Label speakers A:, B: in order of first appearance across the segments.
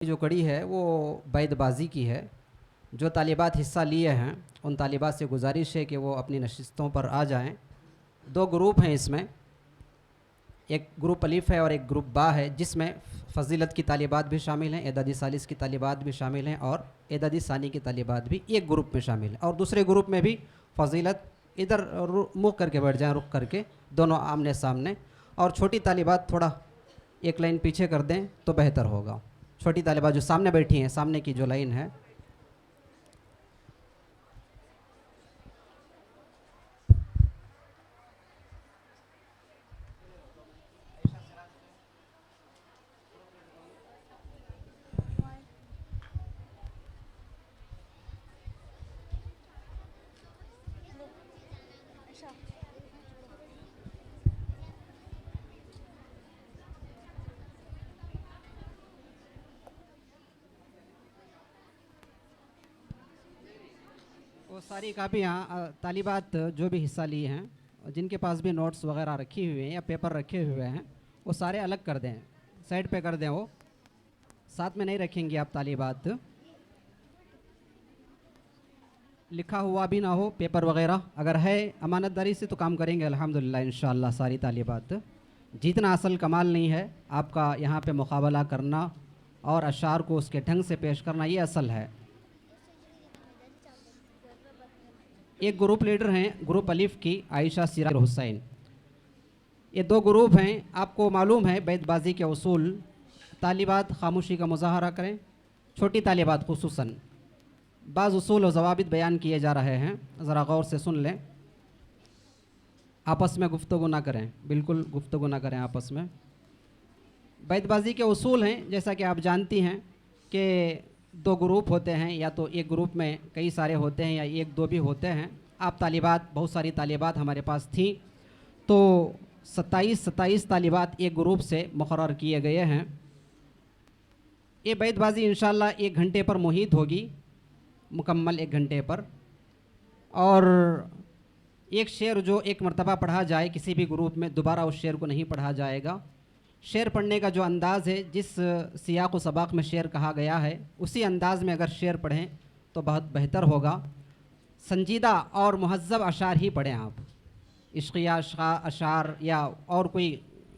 A: जो कड़ी है वो बैदबाजी की है। जो तालिबात हिस्सा लिए हैं उन तालिबात से गुजारिश है कि वो अपनी नशिस्तों पर आ जाएं। दो ग्रुप हैं इसमें, एक ग्रुप अलीफ़ है और एक ग्रुप बा है, जिसमें फ़जीलत की तालिबात भी शामिल हैं, एदादी सालिस की तालिबात भी शामिल हैं और एदादी सानी की तालिबात भी एक ग्रुप में शामिल है। और दूसरे ग्रुप में भी फ़जीलत इधर मुँह करके बैठ जाएँ, रुख करके, दोनों आमने सामने। और छोटी तालिबात थोड़ा एक लाइन पीछे कर दें तो बेहतर होगा। छोटी तालिबात जो सामने बैठी हैं, सामने की जो लाइन है, वो सारी कापियाँ तालिबात जो भी हिस्सा लिए हैं, जिनके पास भी नोट्स वगैरह रखी हुए हैं या पेपर रखे हुए हैं, वो सारे अलग कर दें, साइड पे कर दें। वो साथ में नहीं रखेंगे आप तालिबात। लिखा हुआ भी ना हो पेपर वगैरह, अगर है अमानतदारी से तो काम करेंगे अल्हम्दुलिल्लाह इंशाअल्लाह सारी तालिबात। जीतना असल कमाल नहीं है, आपका यहाँ पे मुकाबला करना और अशार को उसके ढंग से पेश करना, ये असल है। एक ग्रुप लीडर हैं ग्रुप अलिफ की आयशा सिराज हुसैन। ये दो ग्रुप हैं। आपको मालूम है बैतबाजी के उसूल, तालिबात खामोशी का मुजाहरा करें, छोटी तालिबात खुसूसन। बाज़ उसूल और ज़वाबित बयान किए जा रहे हैं, ज़रा गौर से सुन लें। आपस में गुफ्तगू ना करें, बिल्कुल गुफ्तगू ना करें आपस में। बैतबाजी के उसूल हैं, जैसा कि आप जानती हैं कि दो ग्रुप होते हैं, या तो एक ग्रुप में कई सारे होते हैं या एक दो भी होते हैं। आप तालिबात, बहुत सारी तालिबात हमारे पास थी, तो 27 तालिबात एक ग्रुप से मुकर्रर किए गए हैं। ये बैतबाजी इंशाअल्लाह 1 घंटे पर मुहित होगी, मुकम्मल 1 घंटे पर। और एक शेर जो एक मरतबा पढ़ा जाए किसी भी ग्रुप में, दोबारा उस शेर को नहीं पढ़ा जाएगा। शेर पढ़ने का जो अंदाज़ है, जिस सियाक़ व सबाक़ में शेर कहा गया है, उसी अंदाज़ में अगर शेर पढ़ें तो बहुत बेहतर होगा। संजीदा और मुहज़्ज़ब अशार ही पढ़ें आप। इश्क़िया अशार या और कोई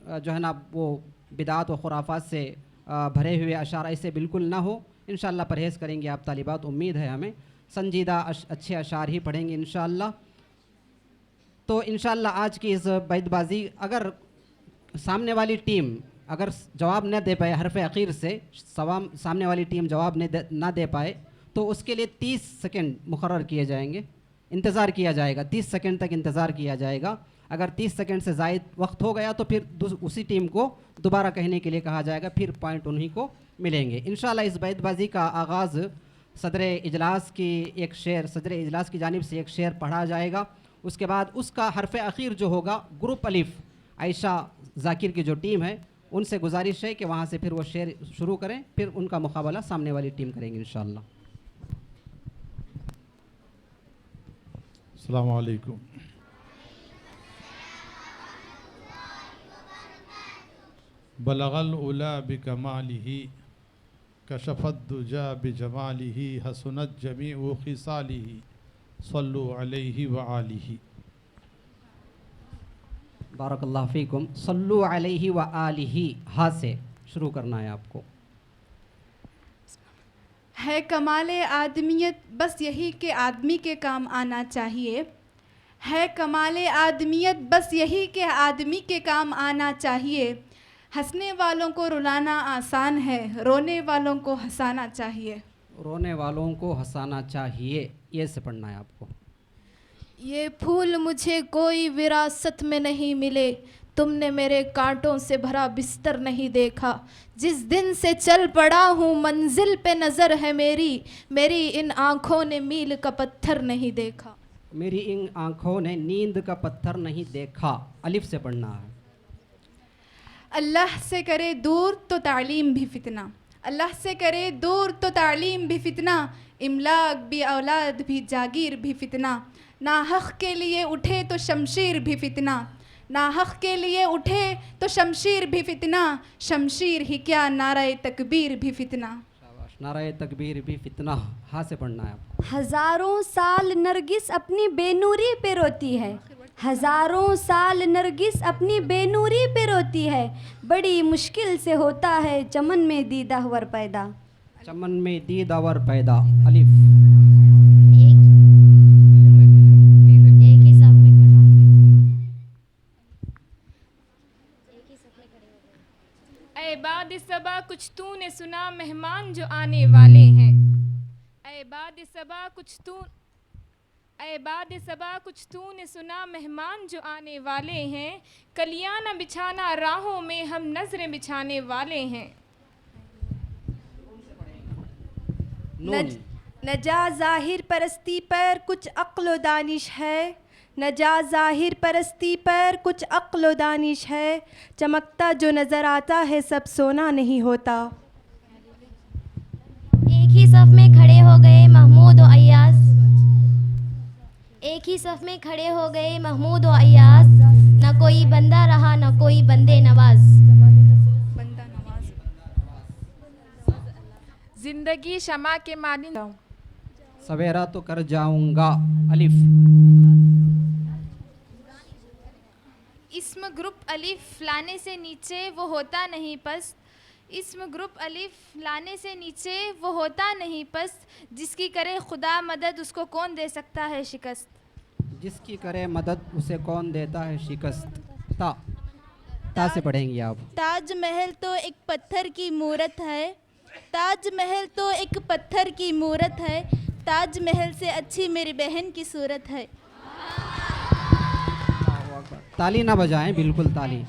A: जो है ना वो बिदात व खुराफात से भरे हुए अशार ऐसे बिल्कुल ना हो। इंशाअल्लाह परहेज़ करेंगे आप तालिबात, उम्मीद है हमें। संजीदा अच्छे अशार ही पढ़ेंगे इंशाअल्लाह। तो इंशाअल्लाह आज की इस बैतबाजी, अगर सामने वाली टीम अगर जवाब न दे पाए, हरफ अखीर से सामने वाली टीम जवाब ना दे पाए, तो उसके लिए 30 सेकंड मुकर्रर किए जाएंगे, इंतज़ार किया जाएगा। 30 सेकंड तक इंतज़ार किया जाएगा। अगर 30 सेकंड से ज़ायद वक्त हो गया तो फिर उसी टीम को दोबारा कहने के लिए कहा जाएगा, फिर पॉइंट उन्हीं को मिलेंगे इंशाअल्लाह। इस बैतबाजी का आगाज़ सदर इजलास की जानिब से एक शेर पढ़ा जाएगा। उसके बाद उसका हरफ अखीर जो होगा, ग्रुप अलिफ आयशा जाकिर की जो टीम है, उनसे गुजारिश है कि वहाँ से फिर वो शेर शुरू करें, फिर उनका मुकाबला सामने वाली टीम करेंगे इंशाअल्लाह।
B: अस्सलामु अलैकुम। बलगल उला बिकमालिही कशफत दुजा बिजमालिही हसनत जमीउ खिसालिही सल्लु अलैहि व आलिही।
A: बारकल्लाहु फ़ीकुम। सल्लु अलैहि व आलिही, हा से शुरू करना है आपको।
C: है कमाले आदमियत बस यही कि आदमी के काम आना चाहिए। है कमाले आदमियत बस यही कि आदमी के काम आना चाहिए। हंसने वालों को रुलाना आसान है, रोने वालों को हंसाना चाहिए।
A: रोने वालों को हंसाना चाहिए, ये से पढ़ना है आपको।
D: ये फूल मुझे कोई विरासत में नहीं मिले, तुमने मेरे कांटों से भरा बिस्तर नहीं देखा। जिस दिन से चल पड़ा हूँ मंजिल पे नज़र है मेरी, मेरी इन आँखों ने मील का पत्थर नहीं देखा।
A: मेरी इन आँखों ने नींद का पत्थर नहीं देखा, अलिफ से पढ़ना है।
C: अल्लाह से करे दूर तो तालीम भी फितना, अल्लाह से करे दूर तो तालीम भी फितना। इमलाक भी औलाद भी जागीर भी फितना। ना हक़ के लिए उठे तो शमशीर भी फितना, ना हक़ के लिए उठे तो शमशीर भी फितना। शमशीर ही क्या नारे तकबीर भी फितना।
A: नाराए तकबीर भी फितना, हाँ से पढ़ना है आपको।
E: हजारों साल नरगिस अपनी बेनूरी पे रोती है, हजारों साल नरगिस अपनी बेनूरी पे रोती है, बड़ी मुश्किल से होता है चमन में दीदावर पैदा।
A: चमन में दीदावर पैदा, अलिफ।
E: एक ही साथ में
F: ऐ बाद सबा कुछ तूने सुना मेहमान जो आने वाले हैं। ऐ बाद सबा कुछ तूने सुना मेहमान जो आने वाले हैं। कलियां न बिछाना राहों में हम नजरें बिछाने वाले हैं।
A: नून।
G: न जा ज़ाहिर परस्ती पर कुछ अक्ल व दानिश है, न जा ज़ाहिर परस्ती पर कुछ अक्ल व दानिश है, चमकता जो नज़र आता है सब सोना नहीं होता।
E: एक ही सफ में खड़े हो गए महमूद व अय्यास, एक ही सफ में खड़े हो गए महमूद व अय्यास, न कोई बंदा रहा न कोई बंदे नवाज।
F: जिंदगी शमा के मानिंद
A: सवेरा तो कर जाऊंगा, अलिफ।
D: इस्म ग्रुप अलिफ लाने से नीचे वो होता नहीं पस्त, इस्म ग्रुप अलिफ लाने से नीचे वो होता नहीं पस्त, जिसकी करे खुदा मदद उसको कौन दे सकता है शिकस्त।
A: जिसकी करे मदद उसे कौन देता है शिकस्त। ता से पढ़ेंगी आप।
H: ताजमहल तो एक पत्थर की मूरत है, ताजमहल तो एक पत्थर की मूरत है, ताजमहल से अच्छी मेरी बहन की सूरत है।
A: ताली ना बजाएं, बिल्कुल ताली।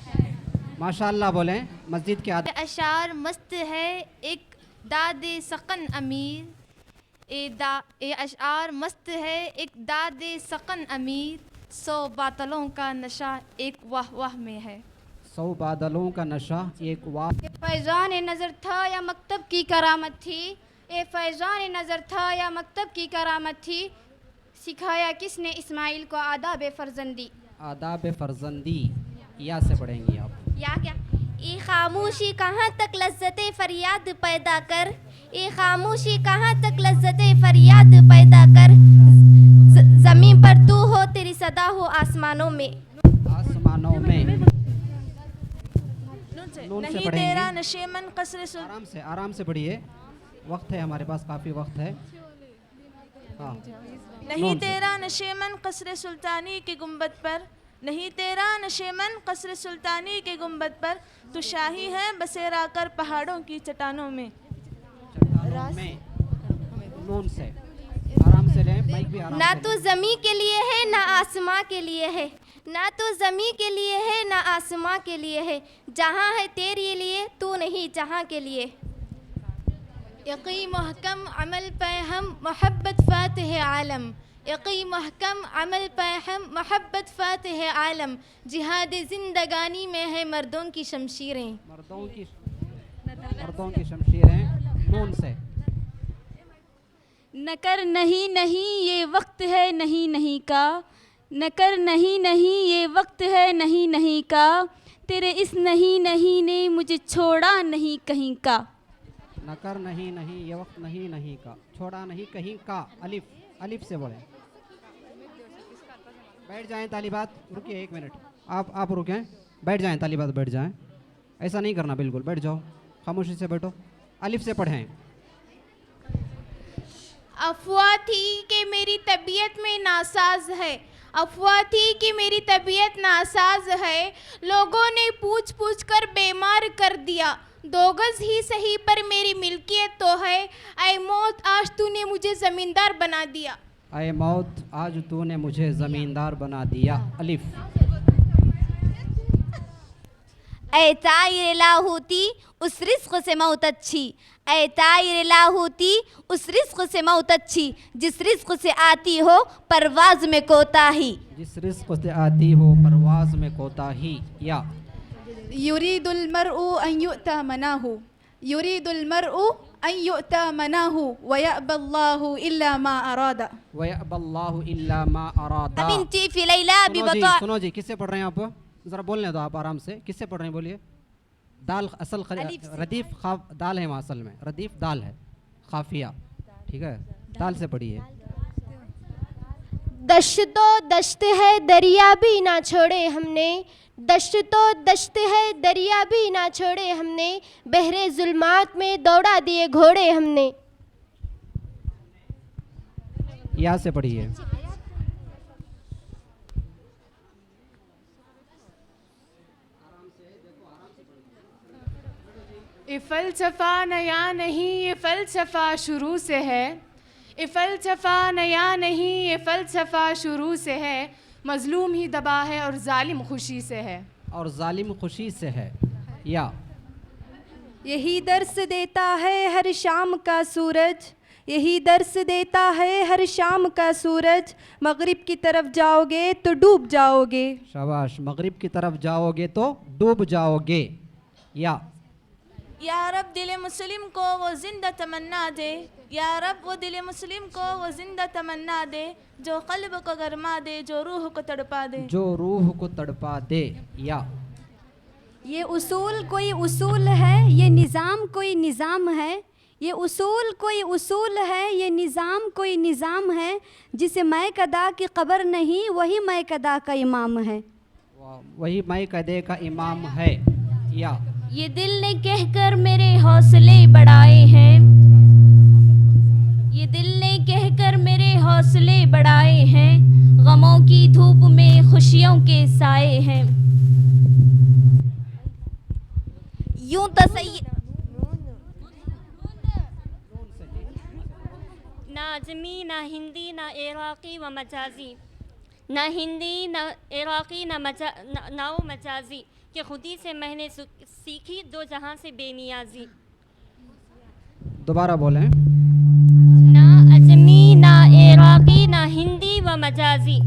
A: माशाअल्लाह बोलें मस्जिद के आदमी।
D: अशार मस्त है एक दादे सकन अमीर, ए अशार मस्त है एक दादे सकन अमीर, 100 बातलों का नशा एक वाह वाह में है।
A: 100 बादलों का नशा एक वाह।
E: फैज़ान नज़र था या मकतब की करामत थी, ये फैज़ान नज़र था या मकतब की करामत थी, सिखाया किसने इस्माइल को आदाब फर्जंदी।
A: आदाब फर्जंदी, या से पढ़ेंगी आप।
E: या क्या? ये खामोशी कहाँ तक लज्जते फरियाद पैदा कर, ये खामोशी कहाँ तक लज्जते फरियाद पैदा कर, ज़मीन पर तू हो तेरी सदा हो आसमानों में।
A: आसमानों में। नून से
H: नहीं
A: पढ़ेंगी।
H: तेरा नशेमन कसर
A: आराम से पढ़िए, वक्त है हमारे पास, काफ़ी वक्त है। हाँ।
H: नहीं
A: नून से।
H: तेरा नशेमन कसर सुल्तानी के गुंबद पर, नहीं तेरा नशेमन कसर सुल्तानी के गुंबद पर, तू शाही है बसेरा कर पहाड़ों की चट्टानों में।
A: चट्टानों में। नून से आराम से लें, माइक भी आराम
E: ना
A: से
E: तो
A: लें।
E: ज़मीं के लिए है ना आसमां के लिए है, ना तो ज़मीं के लिए है ना आसमां के लिए है, जहाँ है तेरे लिए तू नहीं जहाँ के लिए।
D: यकी महकम अमल पे हम मोहब्बत फ़ातिह आलम, यकी महकम अमल पे हम मोहब्बत फ़ातिह आलम, जिहाद ज़िंदगानी में है मर्दों की शमशीरें।
A: मर्दों की शमशीरें। नून से।
H: न कर नहीं नहीं ये वक्त है नहीं नहीं का, न कर नहीं नहीं ये वक्त है नहीं नहीं का, तेरे इस नहीं नहीं ने मुझे छोड़ा नहीं कहीं का।
A: न कर नहीं नहीं ये वक्त नहीं नहीं का, छोड़ा नहीं कहीं का, अलिफ। अलिफ से बोले। बैठ जाएं तालिबात, रुकिए 1 मिनट, आप रुकें, बैठ जाएं तालिबात, बैठ जाएं, ऐसा नहीं करना, बिल्कुल बैठ जाओ, खामोशी से बैठो। अलिफ से पढ़ें।
D: अफवाह थी कि मेरी तबीयत में नासाज है, अफवाह थी कि मेरी तबीयत नासाज है, लोगों ने पूछ पूछ कर बीमार कर दिया, 2 गज ही सही पर मेरी मिल्कियत तो है, ऐ मौत आज तूने मुझे ज़मींदार बना दिया।
A: ऐ मौत आज तूने मुझे ज़मींदार बना दिया, अलिफ।
E: ऐ तायर लाहौती उस रिस्क से मौत अच्छी, ऐ तायर लाहौती उस रिस्क से मौत अच्छी, जिस रिस्क से आती हो परवाज में कोताही।
A: जिस रिस्क से आती हो परवाज में कोताही। या
C: युरीदुल मरउ अन युअता मनाहु, युरीदुल मरउ अन युअता मनाहु व यअबल्लाहु इल्ला मा अरादा।
A: व यअबल्लाहु इल्ला मा अरादा।
E: बिन्ती फी लैला बिबता।
A: सुनो जी, किससे पढ़ रहे हैं आप? ज़रा बोलने दो आप आराम से, किससे पढ़ रहे हैं बोलिए। दाल असल रदीफ खा दाल है वहाँ, असल में रदीफ दाल है, काफिया, ठीक है, ताल से पढ़िए।
E: दश्तो दश्त है दरिया भी ना छोड़े हमने, दश्तो दश्त है दरिया भी ना छोड़े हमने, बहरे जुल्मात में दौड़ा दिए घोड़े हमने।
A: या से पढ़िए।
C: ये फ़लसफ़ा नया नहीं, ये फ़लसफ़ा शुरू से है। ये फ़लसफ़ा नया नहीं, ये फ़लसफ़ा शुरू से है। मज़लूम ही दबा है और ज़ालिम खुशी से है।
A: और जालिम खुशी से है। या
G: यही दर्स देता है हर शाम का सूरज, यही दर्स देता है हर शाम का सूरज, मगरिब की तरफ जाओगे तो डूब जाओगे।
A: शाबाश, मगरिब की तरफ जाओगे तो डूब जाओगे।
D: या रब दिल मुस्लिम को वो जिंदा तमन्ना दे, या रब वो दिल मुस्लिम को वो जिंदा तमन्ना दे, जो कल्ब को गरमा दे, जो रूह को तड़पा दे।
A: जो रूह को तड़पा दे। या
I: ये उसूल कोई उसूल है, ये निज़ाम कोई निज़ाम है, ये उसूल कोई उसूल है, ये निज़ाम कोई निज़ाम है, जिसे मैं कदा की क़बर नहीं वही मैं कदा का इमाम है।
A: वही मैं कदे का इमाम है। या
H: ये दिल ने कहकर मेरे हौसले बढ़ाए हैं, ये दिल ने कहकर मेरे हौसले बढ़ाए हैं, गमों की धूप में खुशियों के साए हैं। यूं तो ना अजमी ना हिंदी ना इराक़ी व मजाजी, ना हिंदी ना इराक़ी ना वो मजाजी, कि खुदी से मैंने सीखी दो जहां से बेनियाजी।
A: दोबारा बोलें।
H: ना अजमी ना इराक़ी ना हिंदी व मजाजी,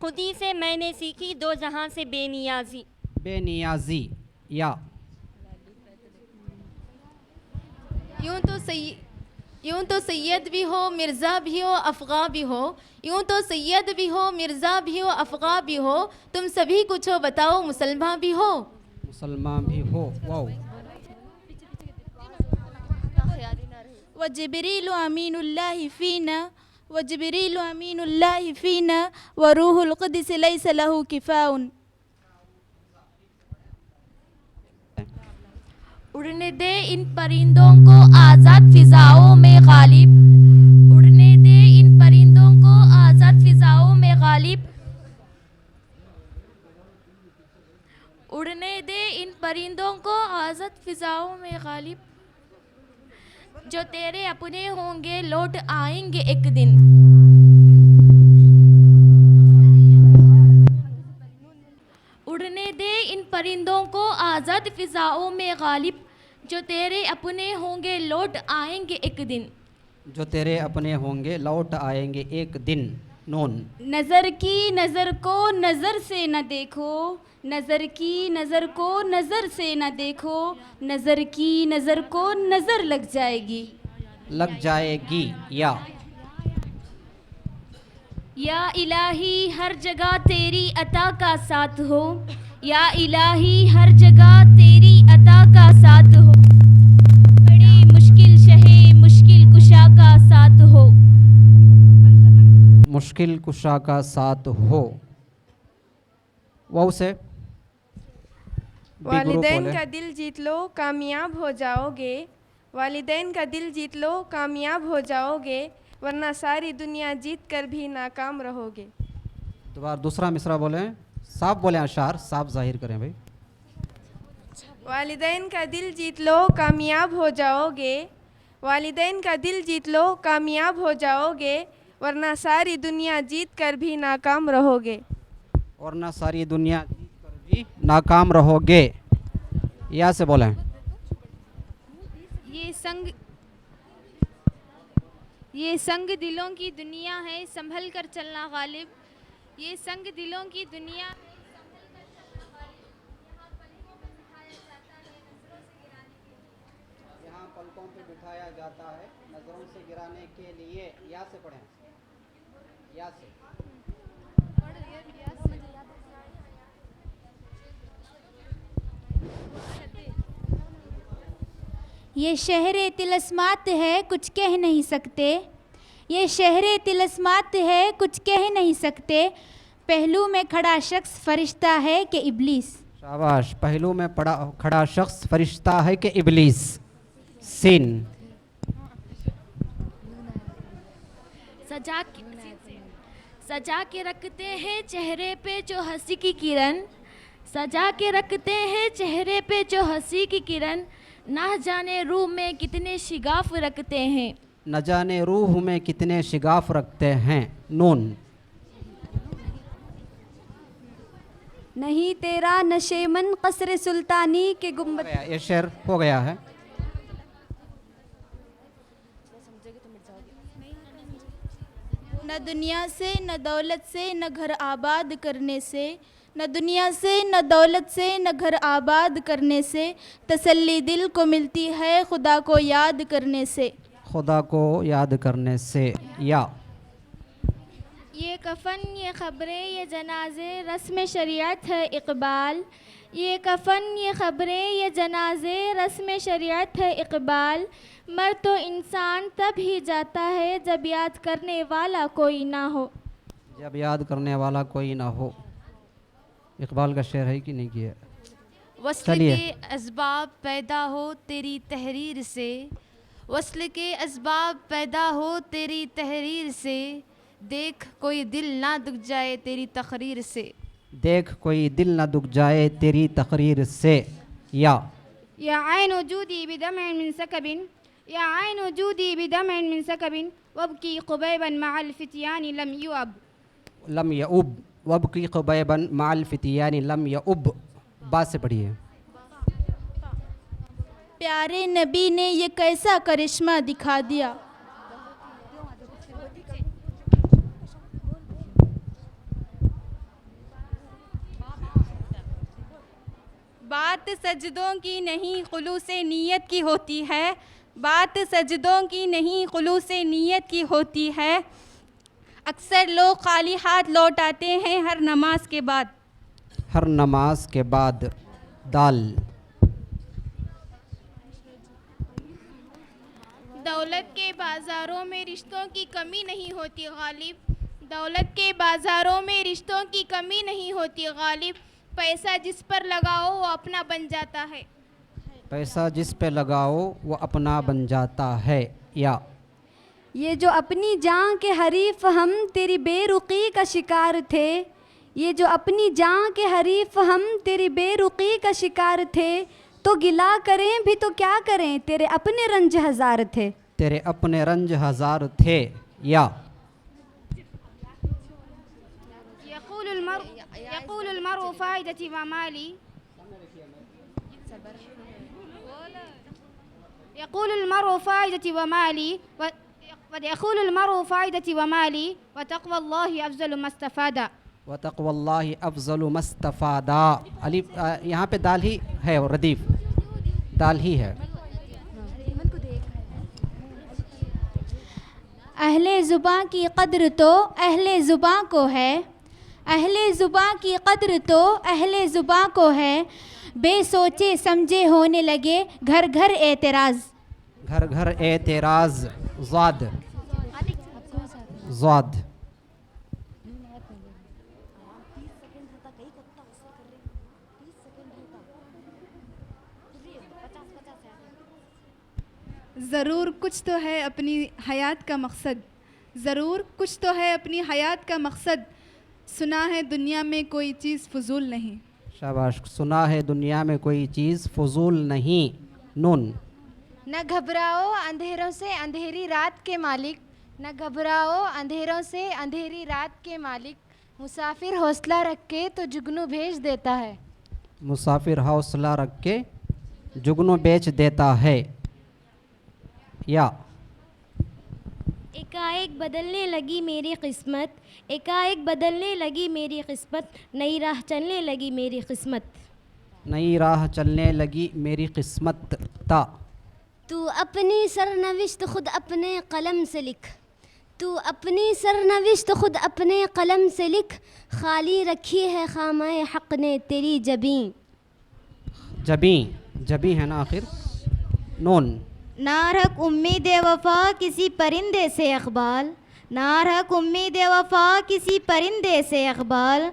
H: खुदी से मैंने सीखी दो जहां से बेनियाजी।
A: बेनियाजी। या
C: यूं तो सैयद भी हो मिर्ज़ा भी हो अफ़ग़ा भी हो, यूं तो सैयद भी हो मिर्ज़ा भी हो अफ़ग़ा भी हो, तुम सभी कुछ हो बताओ मुसलमान भी हो।
A: मुसलमान भी हो। वाओ।
D: व जिब्रीलु अमीनुल्लाहि फ़ीना, व जिब्रीलु अमीनुल्लाहि फ़ीना, व रूहुल क़ुद्स लैसा लहू किफ़ाउन। उड़ने दे इन परिंदों को आज़ाद फ़िज़ाओं में गालिब, उड़ने दे इन परिंदों को आज़ाद फ़िज़ाओं में गालिब, उड़ने दे इन परिंदों को आज़ाद फ़िज़ाओं में गालिब, जो तेरे अपने होंगे लौट आएंगे एक दिन। उड़ने दे इन परिंदों को आज़ाद फ़िज़ाओं में गालिब, जो तेरे अपने होंगे लौट आएंगे एक दिन।
A: जो तेरे अपने होंगे लौट आएंगे एक दिन। नून।
H: नज़र की नज़र को नज़र से न देखो, नज़र की नज़र को नज़र से न देखो, नज़र की नज़र को नज़र लग जाएगी।
A: लग जाएगी।
H: या इलाही हर जगह तेरी अता का साथ हो, या इलाही हर जगह तेरी अता का साथ हो, बड़ी मुश्किल शहे मुश्किल कुशा का साथ हो।
A: मुश्किल कुशा का साथ हो। वाओ से
G: वालिदैन का दिल जीत लो कामयाब हो जाओगे, वालिदैन का दिल जीत लो कामयाब हो जाओगे, वरना सारी दुनिया जीत कर भी नाकाम रहोगे।
A: दोबारा दूसरा मिसरा बोलें, साफ बोलें, अशार साफ जाहिर करें भाई।
G: वालिदैन का दिल जीत लो कामयाब हो जाओगे, वालिदैन का दिल जीत लो कामयाब हो जाओगे, वरना सारी दुनिया जीत कर भी नाकाम रहोगे।
A: वरना सारी दुनिया जीत कर भी नाकाम रहोगे। या से बोलें।
F: ये संग दिलों की दुनिया है, संभल कर चलना गालिब। ये संग दिलों की दुनिया है,
A: यहाँ पलकों पे बिठाया जाता है नजरों से गिराने के लिए। या से पढ़ें। या से
J: ये शहरे तिलस्मात है कुछ कह नहीं सकते, ये शहरे तिलस्मात है कुछ कह नहीं सकते, पहलू में खड़ा शख्स फरिश्ता है कि इब्लीस।
A: शाबाश। पहलू में खड़ा शख्स फरिश्ता है कि इब्लीस। सीन।
K: सजा के रखते हैं चेहरे पे जो हंसी की किरण, सजा के रखते हैं चेहरे पे जो हंसी की किरण, ना जाने रूह में कितने शिगाफ रखते हैं,
A: न जाने रूह में कितने शिगाफ रखते हैं। नून।
I: नहीं तेरा नशेमन कसरे सुल्तानी के गुम्बद।
A: ये शेर हो गया है।
D: न दुनिया से न दौलत से न घर आबाद करने से, न दुनिया से न दौलत से न घर आबाद करने से, तसल्ली दिल को मिलती है खुदा को याद करने से।
A: खुदा को याद करने से। या
E: ये कफ़न ये ख़बरें ये जनाजे रस्म शरीयत है इक़बाल, ये कफ़न ये ख़बरें ये जनाजे रस्म शरीयत है इक़बाल, मर तो इंसान तब ही जाता है जब याद करने वाला कोई ना हो।
A: जब याद करने वाला कोई ना हो। इकबाल का शेर है कि नहीं किया?
L: वस्ल के असबाब पैदा हो तेरी तहरीर से, वस्ल के असबाब पैदा हो तेरी तहरीर से, देख कोई दिल ना दुख जाए तेरी तकरीर से।
A: देख कोई दिल ना दुख जाए तेरी तकरीर से। या
M: आइन वजूदी बिदमअन मिन सकबिन, या आइन वजूदी बिदमअन मिन सकबिन, वबकी क़ुबैबन मअल फ़ित्यानी लम युअब।
A: लम यउब, वबकी क़ुबैबन मअल फ़ित्यानी लम यउब। बात से पढ़िए।
D: प्यारे नबी ने ये कैसा करिश्मा दिखा दिया,
N: बात सजदों की नहीं खुलूसे नीयत की होती है, बात सजदों की नहीं खुलूसे नीयत की होती है, अक्सर लोग खाली हाथ लौट आते हैं हर नमाज के बाद।
A: हर नमाज के बाद। दाल।
C: दौलत के बाज़ारों में रिश्तों की कमी नहीं होती गालिब, दौलत के बाज़ारों में रिश्तों की कमी नहीं होती गालिब, पैसा जिस पर लगाओ वो अपना बन जाता है।
A: पैसा जिस पे लगाओ वो अपना बन जाता है। या
I: ये जो अपनी जान के हरीफ हम तेरी बेरुखी का शिकार थे, ये जो अपनी जान के हरीफ हम तेरी बेरुखी का शिकार थे, तो गिला करें भी तो क्या करें तेरे अपने रंज हजार थे।
A: तेरे अपने रंज हजार थे। या
M: यक़ूलुल मरउ फ़ाइदती व माली, यक़ूलुल मरउ फ़ाइदती व माली यक़ूलुल मरउ फ़ाइदती व माली व तक़वल्लाहि अफ़ज़लु मस्तफ़ादा।
A: व तक़वल्लाहि अफ़ज़लु मस्तफ़ादा। अलिफ यहाँ पे दाल ही है और रदीफ दाल ही है।
J: अहले ज़ुबां की कद्र तो अहले ज़ुबां को है, अहले ज़ुबां की कद्र तो अहले ज़ुबां को है, बेसोचे समझे होने लगे घर घर एतराज़।
A: घर घर एतराज़। ज़ाद। ज़ाद।
C: ज़रूर कुछ तो है अपनी हयात का मकसद, ज़रूर कुछ तो है अपनी हयात का मकसद, सुना है दुनिया में कोई चीज़ फजूल नहीं।
A: शाबाश। सुना है दुनिया में कोई चीज़ फजूल नहीं। नून।
L: न घबराओ अंधेरों से अंधेरी रात के मालिक, न घबराओ अंधेरों से अंधेरी रात के मालिक, मुसाफिर हौसला रख के तो जुगनू भेज देता है।
A: मुसाफिर हौसला रख के जुगनू बेच देता है। या
E: एकाएक बदलने लगी मेरी किस्मत, एकाएक बदलने लगी मेरी किस्मत, नई राह चलने लगी मेरी किस्मत।
A: नई राह चलने लगी मेरी किस्मत। ता।
E: तू अपनी सरनविश्त खुद अपने कलम से लिख, तू अपनी सरनविश्त खुद अपने कलम से लिख, खाली रखी है खामाए हक़ ने तेरी जबीं।
A: जबीं। जबीं है ना आखिर। नून।
O: ना रख उम्मीद वफा किसी परिंदे से इकबाल, ना रख उम्मीद वफा किसी परिंदे से इकबाल,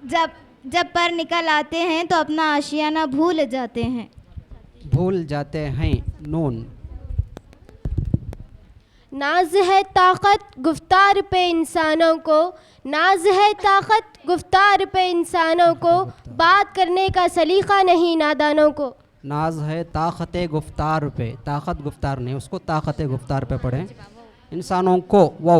O: जब पर निकल आते हैं तो अपना आशियाना भूल जाते हैं।
A: भूल जाते हैं। नून।
P: नाज है ताकत गुफ्तार पे इंसानों को, नाज है ताकत गुफ्तार पे इंसानों को, बात करने का सलीका नहीं नादानों को।
A: नाज है ताकत गुफ्तार पे, ताकत गुफ्तार नहीं, उसको ताकत गुफ्तार पे पढ़ें। इंसानों को वो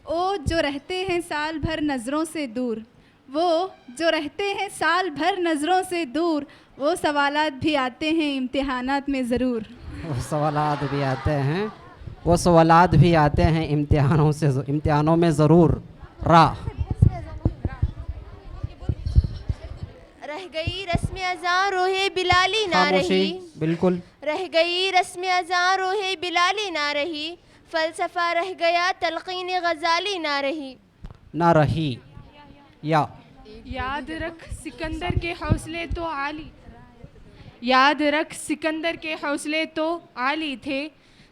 C: ओ जो रहते हैं साल भर नज़रों से दूर, वो जो रहते हैं साल भर नज़रों से दूर, वो सवालात भी आते हैं इम्तिहानात में ज़रूर।
A: वो सवालात भी आते हैं, वो सवालात भी आते हैं इम्तिहानों में ज़रूर। रा।
P: रह गई रस्म अज़ां रोहे बिलाली ना रही,
A: बिल्कुल
P: रह गई रस्म अज़ां रोहे बिलाली ना रही, फ़लसफ़ा रह गया तलक़ीन गज़ाली ना रही।
A: ना रही। या
F: याद रख सिकंदर के हौसले तो आली, याद रख सिकंदर के हौसले तो आली थे,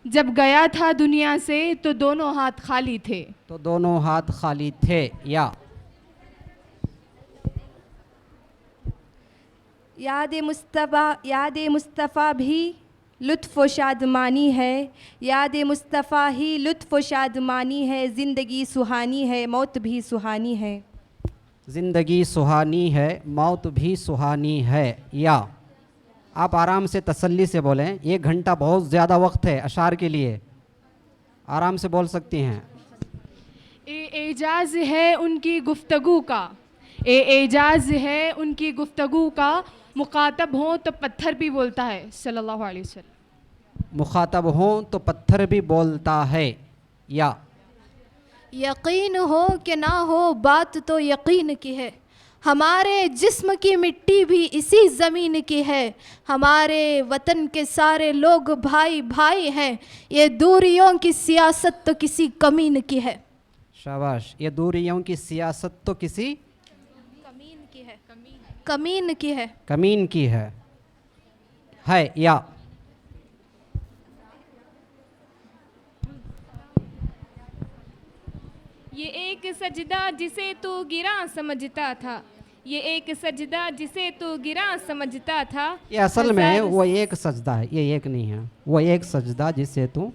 F: जब गया था दुनिया से तो दोनों हाथ खाली थे।
A: तो दोनों हाथ खाली थे। या
G: याद मुस्तफ़ा भी लुत्फ़ व शादमानी है, याद मुस्तफ़ा ही लुत्फ़ व शादमानी है, ज़िंदगी सुहानी है मौत भी सुहानी है।
A: ज़िंदगी सुहानी है मौत भी सुहानी है। या आप आराम से तसल्ली से बोलें, 1 घंटा बहुत ज़्यादा वक्त है अशार के लिए, आराम से बोल सकती हैं।
F: एजाज़ है उनकी गुफ्तगू का, एजाज़ है उनकी गुफ्तगू का, मुखातब हों तो पत्थर भी बोलता है सल्लल्लाहु अलैहि वसल्लम।
A: मुखातब हों तो पत्थर भी बोलता है। या
D: यकीन हो कि ना हो बात तो यकीन की है, हमारे जिस्म की मिट्टी भी इसी ज़मीन की है, हमारे वतन के सारे लोग भाई भाई हैं, ये दूरियों की सियासत तो किसी कमीन की है।
A: शाबाश। ये दूरियों की सियासत तो किसी
D: कमीन की है।
A: कमीन की है। या
F: ये एक सजदा जिसे तू गिरा समझता था, ये एक सजदा जिसे तू गिरा समझता था।
A: ये असल में वो एक सजदा है, ये एक नहीं है, वो एक सजदा जिसे तू।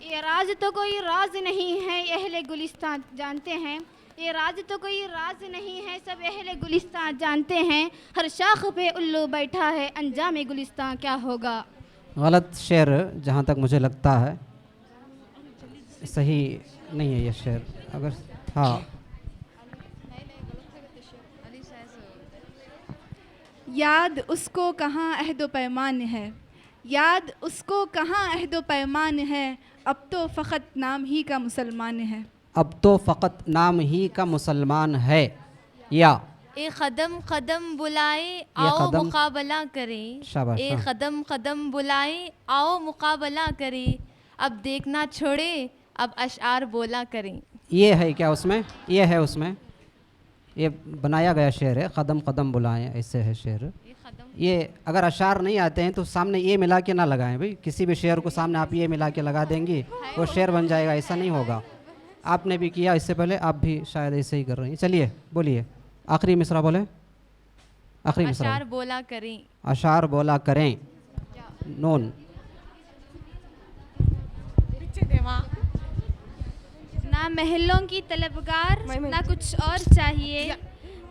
M: ये राज तो कोई राज नहीं है अहले गुलिस्तान जानते हैं, ये राज तो कोई राज नहीं है सब अहले गुलिस्तान जानते हैं, हर शाख पे उल्लू बैठा है अंजाम गुलिस्तान क्या होगा।
A: गलत शेर जहाँ तक मुझे लगता है, सही नहीं है ये शेर। अगर हाँ,
C: याद उसको कहाँ अहदो पैमान है, याद उसको कहाँ अहदो पैमान है, अब तो फ़कत नाम ही का मुसलमान है।
A: अब तो फ़कत नाम ही का मुसलमान है। या
L: एक कदम कदम बुलाए आओ मुकाबला करें, एक कदम कदम बुलाए आओ मुकाबला करें, अब देखना छोड़े अब अशआर बोला करें।
A: ये है क्या उसमें? ये है उसमें, ये बनाया गया शेर है, कदम कदम बुलाएं, ऐसे है शेर। ये अगर अशार नहीं आते हैं तो सामने ये मिला के ना लगाएं भाई, किसी भी शेर को सामने आप ये मिला के लगा देंगी वो शेर बन जाएगा, ऐसा नहीं होगा। आपने भी किया इससे पहले, आप भी शायद ऐसे ही कर रही हैं। चलिए बोलिए, आखिरी मिसरा बोले, आखिरी मिसरा।
L: अशार बोला करें,
A: अशार बोला करें। नून।
K: ना महलों की तलबगार ना कुछ और चाहिए,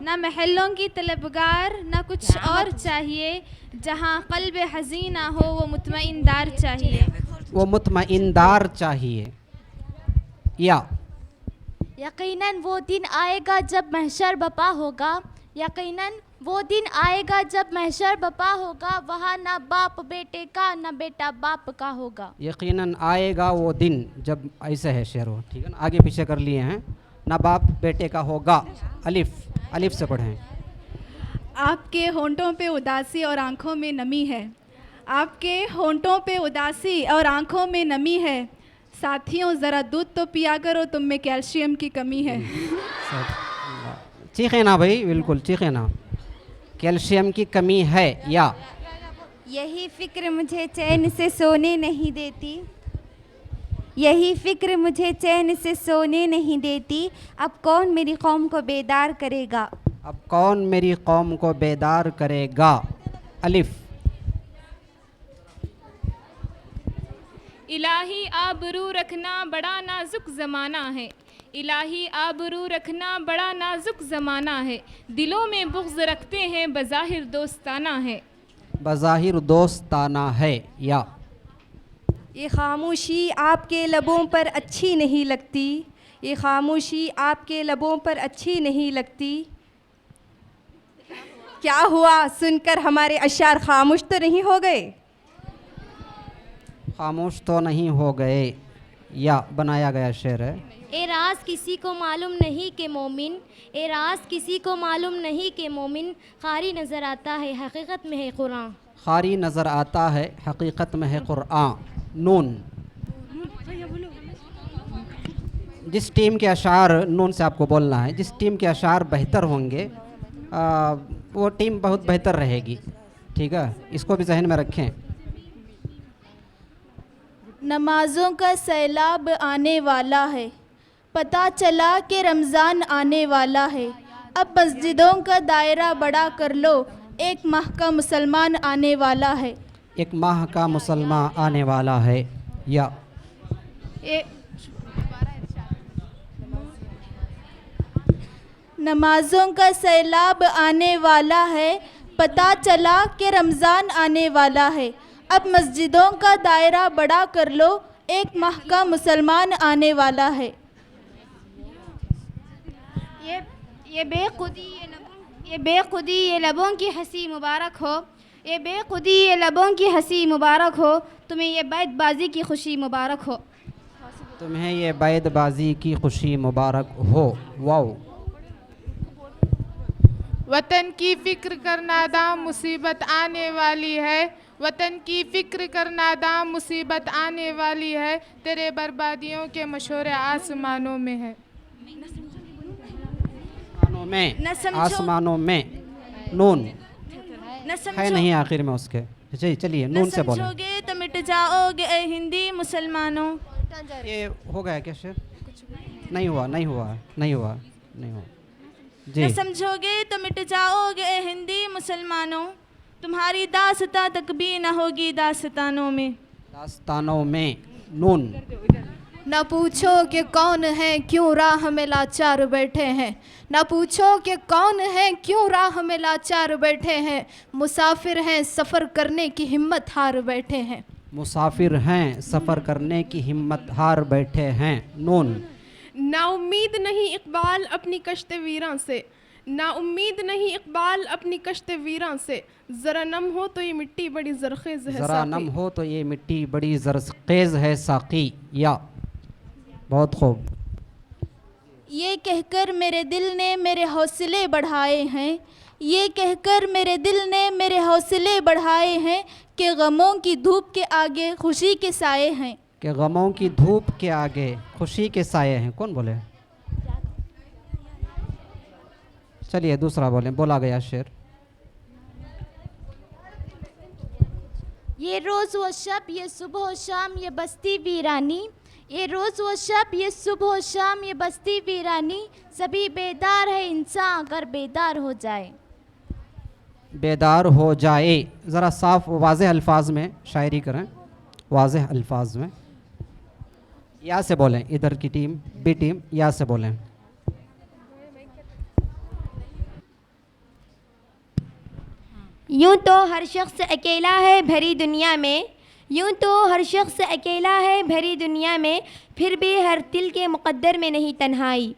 K: ना महलों की तलबगार ना कुछ और चाहिए, जहाँ क़ल्ब हज़ीना हो वो मुतमइनदार चाहिए,
A: वो मुतमइनदार चाहिए। या
H: यकीनन वो दिन आएगा जब महशर बपा होगा, यकीनन वो दिन आएगा जब महशर बपा होगा, वहाँ ना बाप बेटे का ना बेटा बाप का होगा।
A: यकीनन आएगा वो दिन जब, ऐसे है शेर वो, ठीक है ना, आगे पीछे कर लिए हैं। ना बाप बेटे का होगा, अलिफ, अलिफ से पढ़ें।
C: आपके होंठों पे उदासी और आँखों में नमी है, आपके होंठों पे उदासी और आँखों में नमी है, साथियों ज़रा दूध तो पिया करो तुम में कैल्शियम की कमी है।
A: चीखे ना भाई, बिल्कुल चीखे ना। कैल्शियम की कमी है या
Q: यही फ़िक्र मुझे चैन से सोने नहीं देती, यही फ़िक्र मुझे चैन से सोने नहीं देती, अब कौन मेरी कौम को बेदार करेगा।
A: अब कौन मेरी कौम को बेदार करेगा। अलिफ।
F: इलाही आबरू रखना बड़ा नाजुक ज़माना है, इलाही आबरू रखना बड़ा नाजुक ज़माना है, दिलों में बुग़्ज़ रखते हैं बज़ाहिर दोस्ताना है।
A: बज़ाहिर दोस्ताना है या
G: ये खामोशी आपके लबों पर अच्छी नहीं लगती, ये खामोशी आपके लबों पर अच्छी नहीं लगती। क्या हुआ सुनकर हमारे अशार खामोश तो नहीं हो गए।
A: खामोश तो नहीं हो गए या बनाया गया शेर है।
H: ए राज किसी को मालूम नहीं कि मोमिन, ए राज किसी को मालूम नहीं कि मोमिन, खारी नज़र आता है हकीकत में है कुरान।
A: खारी नज़र आता है हकीकत में है कुरान। नून। जिस टीम के अशार, नून से आपको बोलना है, जिस टीम के अशार बेहतर होंगे वो टीम बहुत बेहतर रहेगी। ठीक है, इसको भी जहन में रखें।
D: नमाज़ों का सैलाब आने वाला है, पता चला कि रमज़ान आने वाला है, अब मस्जिदों का दायरा बड़ा कर लो, एक माह का मुसलमान आने वाला है।
A: एक माह का मुसलमान आने वाला है या
D: नमाज़ों का सैलाब आने वाला है, पता चला कि रमज़ान आने वाला है, अब मस्जिदों का दायरा बड़ा कर लो, एक माह का मुसलमान आने वाला है।
M: ये बेखुदी ये लबों की हंसी मुबारक हो, ये बेखुदी ये लबों की हंसी मुबारक हो, तुम्हें ये बैतबाजी की खुशी मुबारक हो।
A: तुम्हें ये बैतबाजी की खुशी मुबारक हो। वाओ।
F: वतन की फ़िक्र करना दाम मुसीबत आने वाली है, वतन की फ़िक्र करना दाम मुसीबत आने वाली है, तेरे बर्बादियों के मशोरे आसमानों में है।
A: आसमानों में नून है नहीं आखिर में उसके। चलिए नून से बोलो।
R: समझोगे तो मिट जाओगे ए हिंदी मुसलमानों।
A: ये हो गया क्या शेर? नहीं हुआ नहीं हुआ नहीं हुआ नहीं हुआ जी।
R: न समझोगे तो मिट जाओगे ए हिंदी मुसलमानों, तुम्हारी दास्तां तक भी न होगी दास्तानों में।
A: दास्तानों में नून।
D: न पूछो कि कौन है क्यों राह में लाचार बैठे हैं, न पूछो कि कौन है क्यों राह में लाचार बैठे हैं, मुसाफिर हैं सफ़र करने की हिम्मत हार बैठे हैं।
A: मुसाफिर हैं सफ़र करने की हिम्मत हार बैठे हैं। नून।
F: ना उम्मीद नहीं इकबाल अपनी कश्ते वीरां से, ना उम्मीद नहीं इकबाल अपनी कश्ते वीरां से, ज़रा नम हो तो ये मिट्टी बड़ी ज़रख़ेज़ है।
A: ज़रा नम हो तो ये मिट्टी बड़ी ज़रख़ेज़ है साक़ी या। बहुत खूब।
D: ये कहकर मेरे दिल ने मेरे हौसले बढ़ाए हैं, ये कहकर मेरे दिल ने मेरे हौसले बढ़ाए हैं, कि गमों की धूप के आगे खुशी के साए हैं।
A: कि गमों की धूप के आगे खुशी के साए हैं। कौन बोले? चलिए दूसरा बोलें। बोला गया शेर।
H: ये रोज़ व शब ये सुबह शाम ये बस्ती वीरानी, ये रोज़ व शब ये सुबह शाम ये बस्ती वीरानी, सभी बेदार है इंसान अगर बेदार हो जाए।
A: बेदार हो जाए। ज़रा साफ वाज़ेह अल्फाज में शायरी करें, वाज़ेह अल्फाज में। या से बोलें, इधर की टीम बी टीम या से बोलें।
Q: यूं तो हर शख्स अकेला है भरी दुनिया में, यूं तो हर शख्स अकेला है भरी दुनिया में, फिर भी हर दिल के मुक़द्दर में नहीं तन्हाई।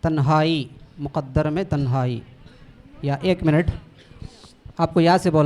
A: तन्हाई, मुक़द्दर में तन्हाई। या एक मिनट, आपको या से बोलना